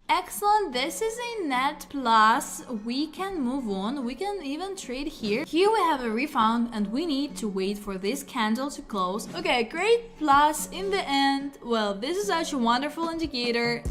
Excellent, this is a net plus. We can move on, we can even trade here. Here we have a refund and we need to wait for this candle to close. Okay, great plus in the end. Well, this is such a wonderful indicator.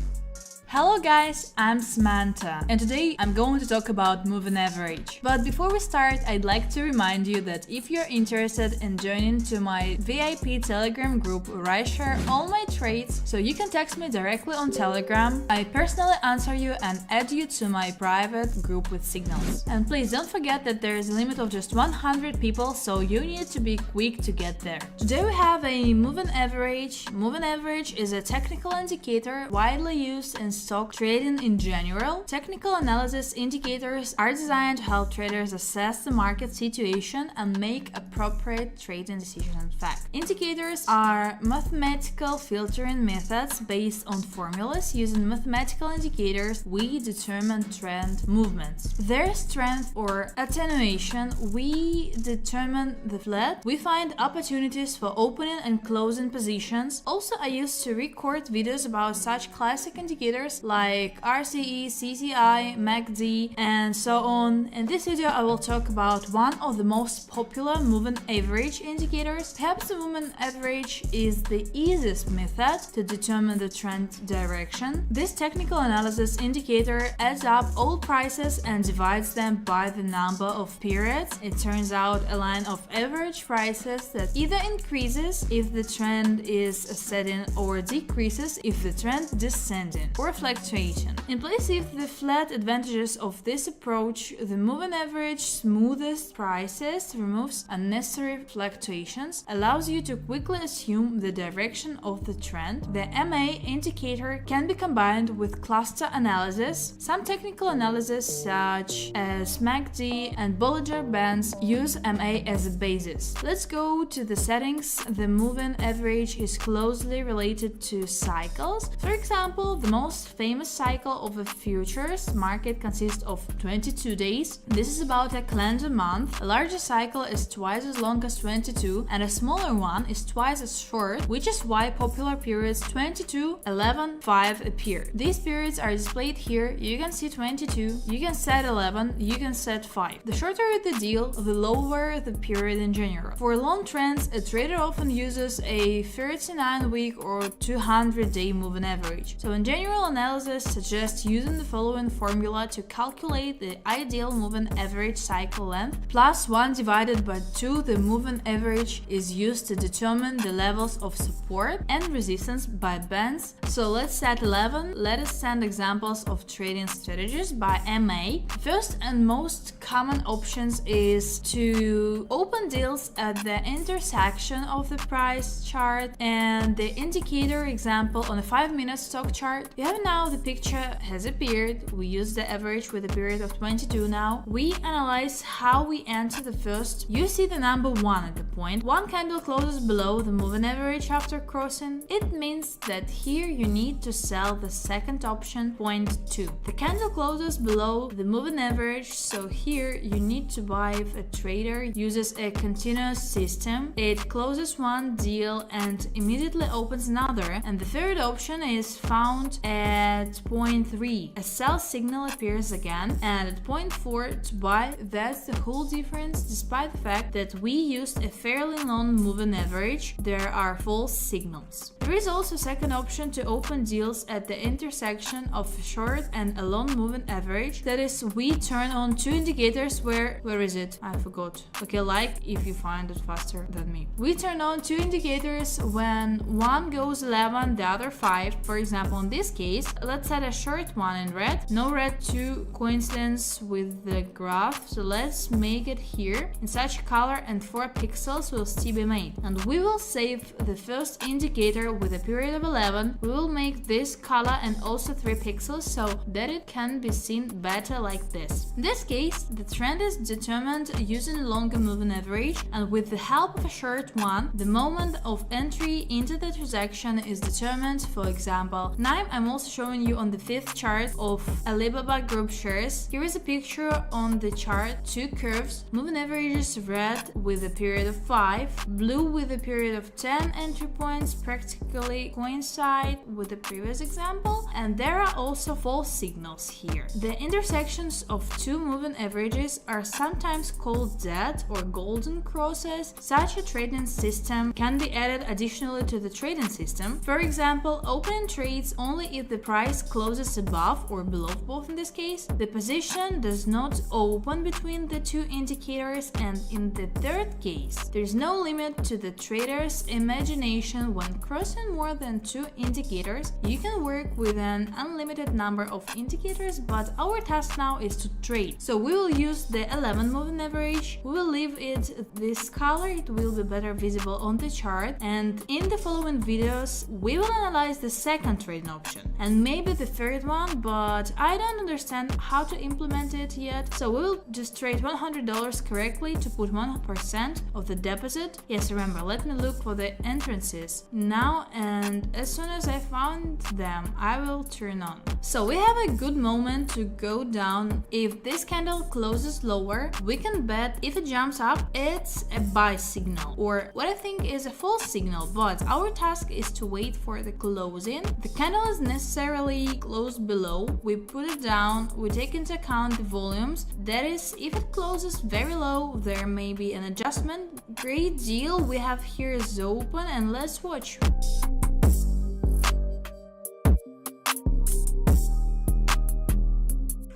Hello guys, I'm Samantha and today I'm going to talk about moving average. But before we start, I'd like to remind you that if you're interested in joining to my VIP Telegram group where I share all my trades, so you can text me directly on Telegram. I personally answer you and add you to my private group with signals. And please don't forget that there is a limit of just 100 people, so you need to be quick to get there. Today we have a moving average. Moving average is a technical indicator widely used in stock trading in general. Technical analysis indicators are designed to help traders assess the market situation and make appropriate trading decisions. In fact, indicators are mathematical filtering methods based on formulas. Using mathematical indicators, we determine trend movements. Their strength or attenuation, we determine the flat. We find opportunities for opening and closing positions. Also, I used to record videos about such classic indicators like RCE, CCI, MACD, and so on. In this video, I will talk about one of the most popular moving average indicators. Perhaps the moving average is the easiest method to determine the trend direction. This technical analysis indicator adds up all prices and divides them by the number of periods. It turns out a line of average prices that either increases if the trend is ascending or decreases if the trend descending, or fluctuation. In place of the flat advantages of this approach, the moving average smoothest prices, removes unnecessary fluctuations, allows you to quickly assume the direction of the trend. The MA indicator can be combined with cluster analysis. Some technical analysis such as MACD and Bollinger Bands use MA as a basis. Let's go to the settings. The moving average is closely related to cycles. For example, the most famous cycle of a futures market consists of 22 days. This is about a calendar month. A larger cycle is twice as long as 22 and a smaller one is twice as short, which is why popular periods 22, 11, 5 appear. These periods are displayed here. You can see 22, you can set 11, you can set 5. The shorter the deal, the lower the period in general. For long trends, a trader often uses a 39-week or 200-day moving average. So in general analysis suggests using the following formula to calculate the ideal moving average cycle length. Plus 1 divided by 2, the moving average is used to determine the levels of support and resistance by bands. So let's set 11. Let us send examples of trading strategies by MA. First and most common options is to open deals at the intersection of the price chart and the indicator example on a 5-minute stock chart. You have now the picture has appeared. We use the average with a period of 22 now. We analyze how we enter the first. You see the number 1 at the point. One candle closes below the moving average after crossing. It means that here you need to sell the second option, point 2. The candle closes below the moving average, so here you need to buy if a trader uses a continuous system. It closes one deal and immediately opens another, and the third option is found at point 3. A sell signal appears again, and at point 4 to buy. That's the whole difference. Despite the fact that we used a fairly long moving average, there are false signals. There is also a second option to open deals at the intersection of a short and a long moving average. That is, we turn on two indicators where is it? I forgot. Okay, like if you find it faster than me. We turn on two indicators when one goes 11, the other 5. For example, in this case, let's set a short one in red. No red to coincidence with the graph, so let's make it here in such color, and 4 pixels will still be made. And we will save the first indicator with a period of 11. We will make this color and also 3 pixels so that it can be seen better like this. In this case, the trend is determined using a longer moving average, and with the help of a short one, the moment of entry into the transaction is determined. For example, now I'm also also showing you on the 5th chart of Alibaba Group shares. Here is a picture on the chart, two curves, moving averages red with a period of 5, blue with a period of 10 entry points practically coincide with the previous example, and there are also false signals here. The intersections of two moving averages are sometimes called dead or golden crosses. Such a trading system can be added additionally to the trading system. For example, opening trades only if the price closes above or below both. In this case, the position does not open between the two indicators, and in the third case, there is no limit to the trader's imagination. When crossing more than two indicators, you can work with an unlimited number of indicators, but our task now is to trade. So we will use the 11 moving average. We will leave it this color, it will be better visible on the chart, and in the following videos we will analyze the second trading option and maybe the third one, but I don't understand how to implement it yet. So we will just trade $100 correctly to put 1% of the deposit. Yes, remember, let me look for the entrances now, and as soon as I found them I will turn on. So we have a good moment to go down. If this candle closes lower, we can bet if it jumps up, it's a buy signal, or what I think is a false signal, but our task is to wait for the closing. The candle is necessarily closed below, we put it down, we take into account the volumes, that is, if it closes very low, there may be an adjustment. Great deal, we have here is open, and let's watch.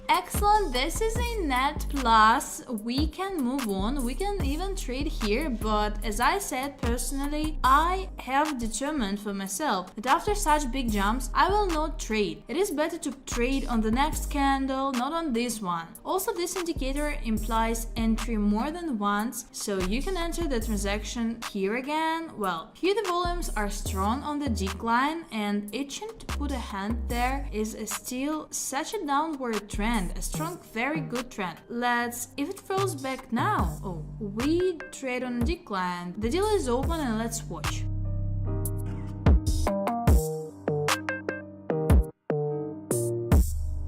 Excellent, this is a net plus. We can move on, we can even trade here, but as I said, personally, I have determined for myself that after such big jumps, I will not trade. It is better to trade on the next candle, not on this one. Also, this indicator implies entry more than once, so you can enter the transaction here again. Well, here the volumes are strong on the decline, and itching to put a hand there is still such a downward trend, a strong, very good trend. If it falls back now, oh, we trade on a decline. The deal is open, and let's watch.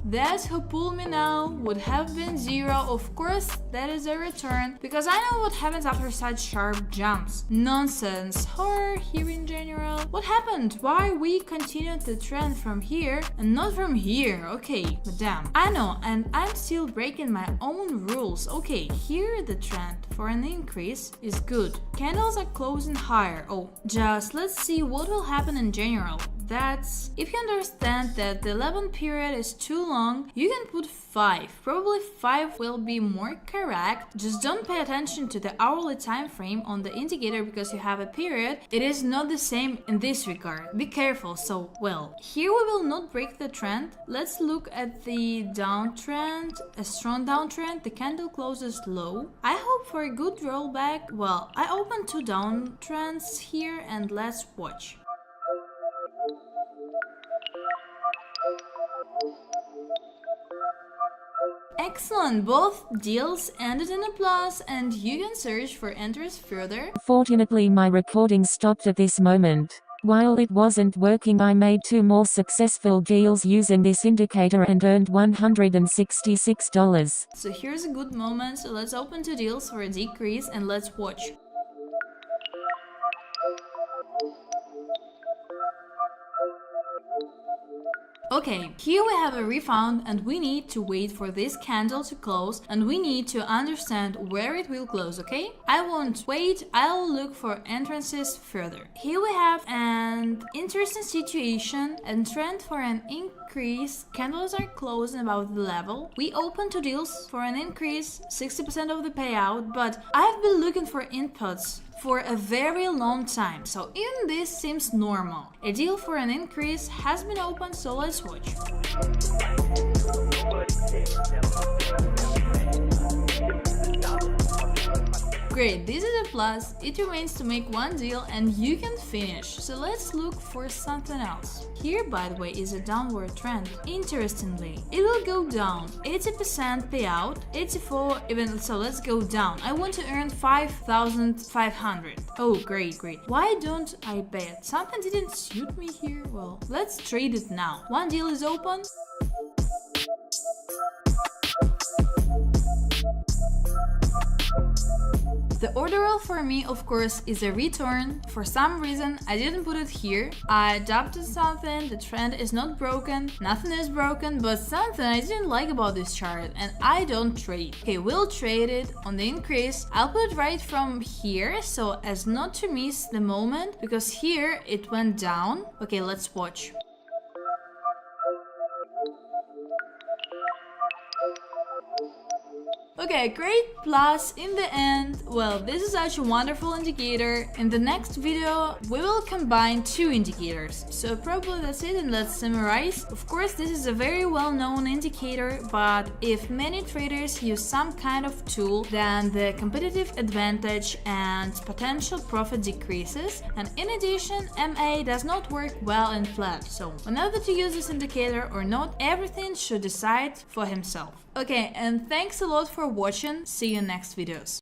That who pulled me now would have been 0. Of course, that is a return, because I know what happens after such sharp jumps. Nonsense. Horror here in general. What happened? Why we continued the trend from here and not from here? Okay, madam. I know, and I'm still breaking my own rules. Okay, here the trend for an increase is good. Candles are closing higher. Oh, just let's see what will happen in general. That's if you understand that the 11 period is too long, you can put 5. Probably 5 will be more correct. Just don't pay attention to the hourly time frame on the indicator because you have a period. It is not the same in this regard. Be careful. So, well, here we will not break the trend. Let's look at the downtrend, a strong downtrend. The candle closes low. I hope for a good rollback. Well, I opened 2 downtrends here, and let's watch. Excellent, both deals ended in a plus, and you can search for entries further. Fortunately, my recording stopped at this moment. While it wasn't working, I made 2 more successful deals using this indicator and earned $166. So here's a good moment, so let's open 2 deals for a decrease and let's watch. Okay, here we have a refund, and we need to wait for this candle to close, and we need to understand where it will close, okay? I won't wait, I'll look for entrances further. Here we have an interesting situation, a trend for an increase. Candles are closing above the level. We open 2 deals for an increase, 60% of the payout, but I've been looking for inputs for a very long time, so even this seems normal. A deal for an increase has been opened, so let's watch. Great, this is a plus. It remains to make one deal and you can finish. So let's look for something else. Here, by the way, is a downward trend. Interestingly, it will go down. 80% payout, 84 even, so let's go down. I want to earn 5,500. Oh, great. Why don't I bet? Something didn't suit me here. Well, let's trade it now. One deal is open. The order for me, of course, is a return. For some reason, I didn't put it here. I adopted something, the trend is not broken, nothing is broken, but something I didn't like about this chart, and I don't trade. Okay, we'll trade it on the increase. I'll put it right from here, so as not to miss the moment, because here it went down. Okay, let's watch. Okay, great plus in the end. Well, this is such a wonderful indicator. In the next video, we will combine two indicators. So probably that's it, and let's summarize. Of course, this is a very well-known indicator, but if many traders use some kind of tool, then the competitive advantage and potential profit decreases. And in addition, MA does not work well in flat. So whether to use this indicator or not, everything should decide for himself. Okay, and thanks a lot for watching. See you in next videos.